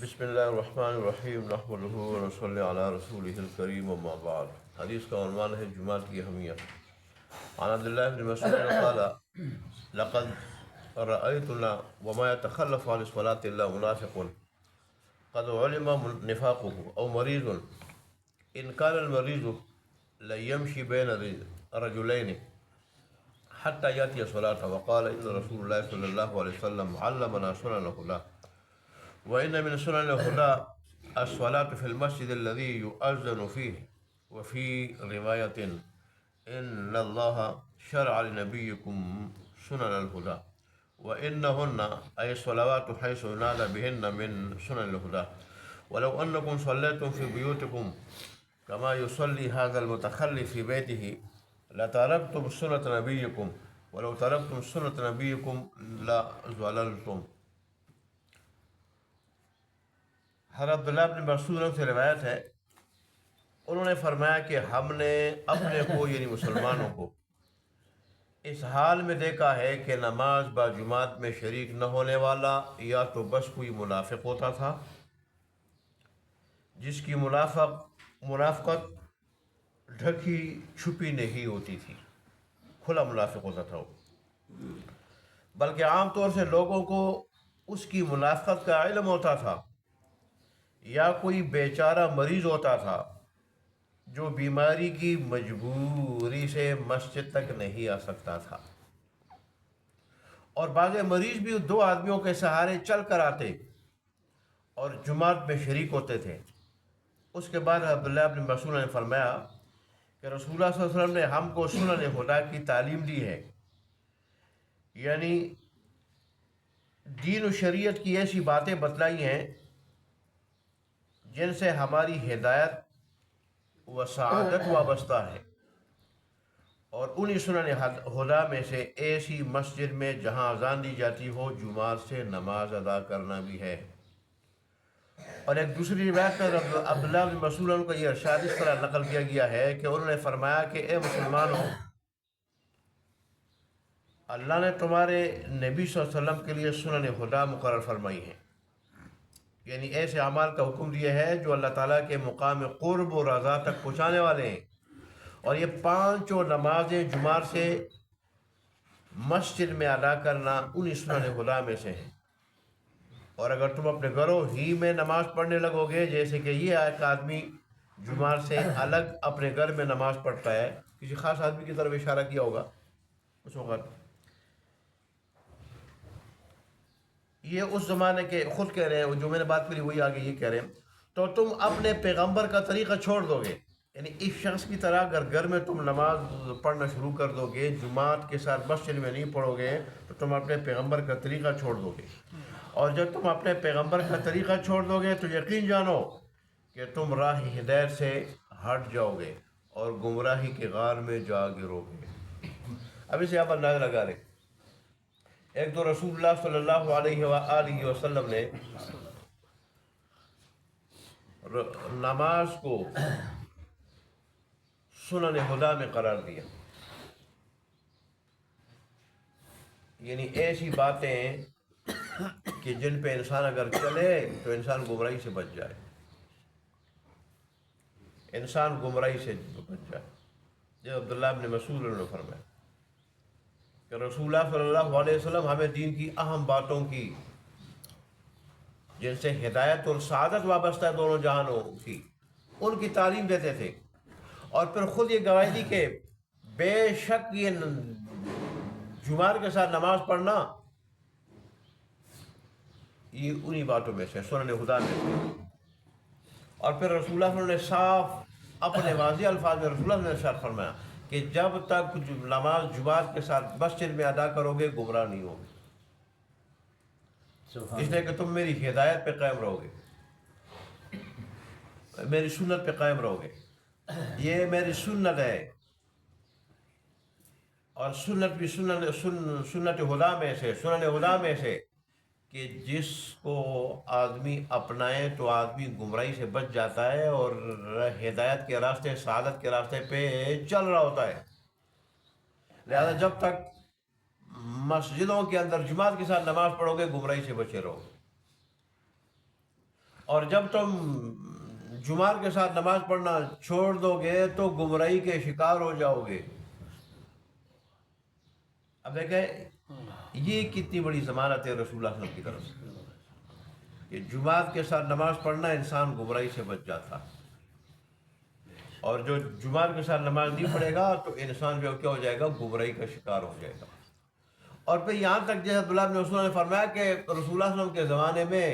بسم اللہ الرحمن الرحیم نحمدہ ونصلی علی رسولہ الکریم اما بعد۔ حدیث کا عنوان ہے جمعہ کی اہمیت۔ عن عبداللہ بن مسعود قال لقد رأيتنا وما يتخلف عن الصلاة إلا منافق قد علم نفاقه أو مريض إن كان المريض ليمشي بين رجلين حتى يأتي صلاة، وقال إن رسول الله صلى الله عليه وسلم علمنا سنن الهدى وإن من سنن الهدى الصلاة في المسجد الذي يؤذن فيه، وفي رواية إن الله شرع لنبيكم سنن الهدى وإنهن أي الصلوات حيث ينادى بهن من سنن الهدى، ولو أنكم صليتم في بيوتكم كما يصلي هذا المتخلف في بيته لتركتم سنة نبيكم، ولو تركتم سنة نبيكم لضللتم۔ حضرت عبداللہ بن مسعود سے روایت ہے، انہوں نے فرمایا کہ ہم نے اپنے کو یعنی مسلمانوں کو اس حال میں دیکھا ہے کہ نماز با جماعت میں شریک نہ ہونے والا یا تو بس کوئی منافق ہوتا تھا جس کی منافقت ڈھکی چھپی نہیں ہوتی تھی، کھلا منافق ہوتا تھا وہ، بلکہ عام طور سے لوگوں کو اس کی منافقت کا علم ہوتا تھا، یا کوئی بیچارہ مریض ہوتا تھا جو بیماری کی مجبوری سے مسجد تک نہیں آ سکتا تھا، اور بعض مریض بھی دو آدمیوں کے سہارے چل کر آتے اور جماعت میں شریک ہوتے تھے۔ اس کے بعد عبداللہ بن مسعود نے فرمایا کہ رسول اللہ صلی اللہ علیہ وسلم نے ہم کو سنن خدا کی تعلیم دی ہے، یعنی دین و شریعت کی ایسی باتیں بتلائی ہیں جن سے ہماری ہدایت و سعادت وابستہ ہے، اور انہی سنن خدا میں سے ایسی مسجد میں جہاں اذان دی جاتی ہو جماعت سے نماز ادا کرنا بھی ہے۔ اور ایک دوسری روایت میں عبداللہ بن مسعود کا یہ ارشاد اس طرح نقل کیا گیا ہے کہ انہوں نے فرمایا کہ اے مسلمانوں، اللہ نے تمہارے نبی صلی اللہ علیہ وسلم کے لیے سنن خدا مقرر فرمائی ہیں، یعنی ایسے اعمال کا حکم دیا ہے جو اللہ تعالیٰ کے مقام قرب و رضا تک پہنچانے والے ہیں، اور یہ پانچوں نمازیں جمعہ سے مسجد میں ادا کرنا انہی سنن خدا میں سے ہیں۔ اور اگر تم اپنے گھروں ہی میں نماز پڑھنے لگو گے، جیسے کہ یہ ایک آدمی جمعہ سے الگ اپنے گھر میں نماز پڑھتا ہے، کسی خاص آدمی کی طرف اشارہ کیا ہوگا اس وقت، یہ اس زمانے کے خود کہہ رہے ہیں، جو میں نے بات کری وہی آگے یہ کہہ رہے ہیں، تو تم اپنے پیغمبر کا طریقہ چھوڑ دو گے، یعنی اس شخص کی طرح اگر گھر میں تم نماز پڑھنا شروع کر دو گے، جماعت کے ساتھ مسجد میں نہیں پڑھو گے، تو تم اپنے پیغمبر کا طریقہ چھوڑ دو گے، اور جب تم اپنے پیغمبر کا طریقہ چھوڑ دو گے تو یقین جانو کہ تم راہ ہدایت سے ہٹ جاؤ گے اور گمراہی کے غار میں جا گرو گے۔ اب اسے آپ اندازہ لگا لیں، ایک تو رسول اللہ صلی اللہ علیہ وآلہ وسلم نے نماز کو سنن خدا میں قرار دیا، یعنی ایسی باتیں کہ جن پہ انسان اگر چلے تو انسان گمراہی سے بچ جائے، انسان گمراہی سے بچ جائے۔ جب عبداللہ بن مسعود نے فرمایا کہ رسول اللہ صلی اللہ علیہ وسلم ہمیں دین کی اہم باتوں کی جن سے ہدایت اور سعادت وابستہ ہے دونوں جہانوں کی، ان کی تعلیم دیتے تھے، اور پھر خود یہ گواہی دی کہ بے شک یہ جمعہ کے ساتھ نماز پڑھنا یہ انہی باتوں میں سے سنن خدا میں سے۔ اور پھر رسول اللہ صلی اللہ علیہ وسلم نے صاف اپنے واضح الفاظ میں رسول اللہ نے ارشاد فرمایا کہ جب تک نماز جماعت کے ساتھ مسجد میں ادا کرو گے گمراہ نہیں ہوگے، اس لیے کہ تم میری ہدایت پہ قائم رہو گے، میری سنت پہ قائم رہو گے، یہ میری سنت ہے، اور سنت بھی سنت خدا میں سے، سنن خدا میں سے کہ جس کو آدمی اپنائے تو آدمی گمراہی سے بچ جاتا ہے اور ہدایت کے راستے، سعادت کے راستے پہ چل رہا ہوتا ہے۔ لہذا جب تک مسجدوں کے اندر جماعت کے ساتھ نماز پڑھو گے گمراہی سے بچے رہو گے۔ اور جب تم جمعہ کے ساتھ نماز پڑھنا چھوڑ دو گے تو گمراہی کے شکار ہو جاؤ گے. اب دیکھیں یہ کتنی بڑی ضمانت ہے رسول اللہ صلی اللہ علیہ وسلم کی طرف سے کہ جمعہ کے ساتھ نماز پڑھنا انسان گمراہی سے بچ جاتا. اور جو جمعہ کے ساتھ نماز نہیں پڑھے گا تو انسان جو کیا ہو جائے گا, گمراہی کا شکار ہو جائے گا. اور پھر یہاں تک جیسے عبداللہ بن مسعود نے فرمایا کہ رسول اللہ صلی اللہ علیہ وسلم کے زمانے میں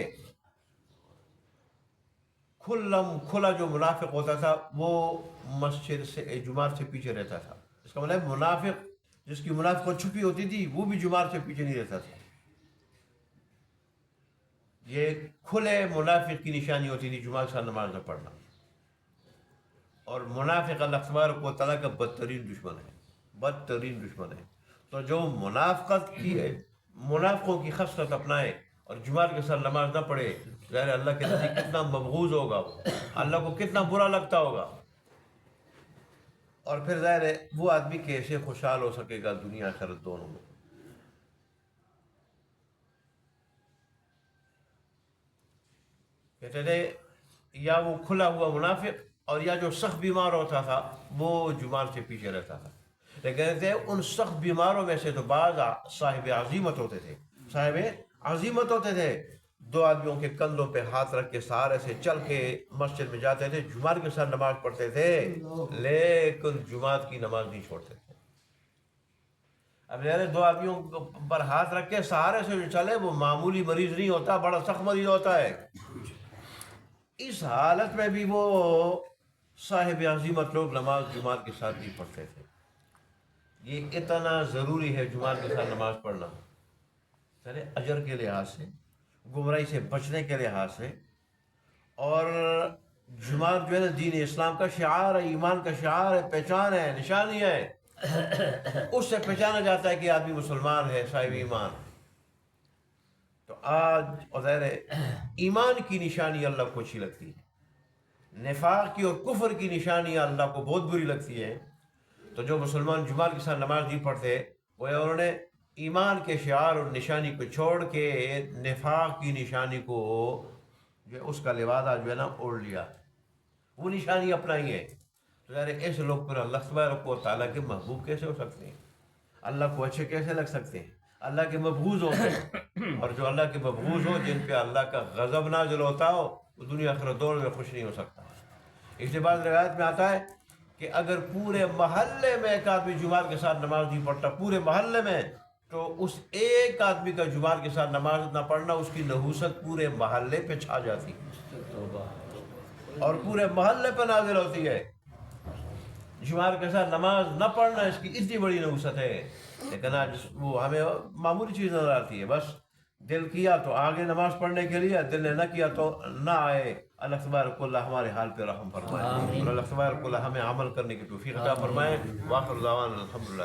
کھلا جو منافق ہوتا تھا وہ مسجد سے جمعہ سے پیچھے رہتا تھا. اس کا مطلب منافق جس کی منافقت چھپی ہوتی تھی وہ بھی جمعہ سے پیچھے نہیں رہتا تھا. یہ کھلے منافق کی نشانی ہوتی تھی جمعہ کے ساتھ نماز نہ پڑھنا. اور منافق اللہ تبارک و تعالیٰ کا بدترین دشمن ہے, بدترین دشمن ہے. تو جو منافقت کی ہے, منافقوں کی خصلت اپنائے اور جمعہ کے ساتھ نماز نہ پڑھے, ظاہر اللہ کے نزدیک کتنا مبغوض ہوگا, اللہ کو کتنا برا لگتا ہوگا. اور پھر ظاہر ہے وہ آدمی کیسے خوشحال ہو سکے گا دنیا آخرت دونوں میں. کہتے تھے یا وہ کھلا ہوا منافق اور یا جو سخت بیمار ہوتا تھا وہ جمعہ سے پیچھے رہتا تھا. لیکن کہتے ہیں ان سخت بیماروں میں سے تو بعض صاحب عزیمت ہوتے تھے, صاحب عزیمت ہوتے تھے. 2 آدمیوں کے کندھوں پہ ہاتھ رکھ کے سہارے سے چل کے مسجد میں جاتے تھے, جمعہ کے ساتھ نماز پڑھتے تھے لیکن جمعہ کی نماز نہیں چھوڑتے تھے. اب یعنی 2 آدمیوں پر ہاتھ رکھ کے سہارے سے جو چلے وہ معمولی مریض نہیں ہوتا, بڑا سخت مریض ہوتا ہے. اس حالت میں بھی وہ صاحب عزیمت لوگ نماز جمعہ کے ساتھ نہیں پڑھتے تھے. یہ اتنا ضروری ہے جمعہ کے ساتھ نماز پڑھنا, چلے اجر کے لحاظ سے, گمراہی سے بچنے کے لحاظ سے. اور جمعہ جو ہے نا دین اسلام کا شعار ہے, ایمان کا شعار ہے, پہچان ہے, نشانی ہے. اس سے پہچانا جاتا ہے کہ آدمی مسلمان ہے, صاحب ایمان. تو آج ظاہر ایمان کی نشانی اللہ کو اچھی لگتی ہے, نفاق کی اور کفر کی نشانی اللہ کو بہت بری لگتی ہے. تو جو مسلمان جمعہ کے ساتھ نماز نہیں پڑھتے وہ انہوں نے ایمان کے شعار اور نشانی کو چھوڑ کے نفاق کی نشانی کو جو اس کا لبادہ جو ہے نا اوڑھ لیا, وہ نشانی اپنائی ہے. تو یار ایسے لوگ پھر اللہ تبارک و تعالیٰ کے محبوب کیسے ہو سکتے ہیں, اللہ کو اچھے کیسے لگ سکتے ہیں, اللہ کے مبغوض ہوتے ہیں. اور جو اللہ کے مبغوض ہو, جن پہ اللہ کا غضب نازل ہوتا ہو, وہ دنیا آخرت دونوں میں خوش نہیں ہو سکتا. اس لیے بعض روایت میں آتا ہے کہ اگر پورے محلے میں ایک آدمی جمعہ کے ساتھ نماز نہیں پڑھتا, پورے محلے میں, تو اس ایک آدمی کا جمعہ کے ساتھ نماز نہ پڑھنا اس کی نحوست پورے محلے پہ چھا جاتی اور پورے محلے پہ نازل ہوتی ہے. جمعہ کے ساتھ نماز نہ پڑھنا اس کی اتنی بڑی نحوست ہے, لیکن آج وہ ہمیں معمولی چیز نظر آتی ہے. بس دل کیا تو آگے نماز پڑھنے کے لیے, دل نے نہ کیا تو نہ آئے. اللہ تبارک اللہ ہمارے حال پہ رحم فرمائے اور اللہ تبارک اللہ ہمیں عمل کرنے کی توفیق عطا فرمائے. وآخر دعوانا الحمدللہ.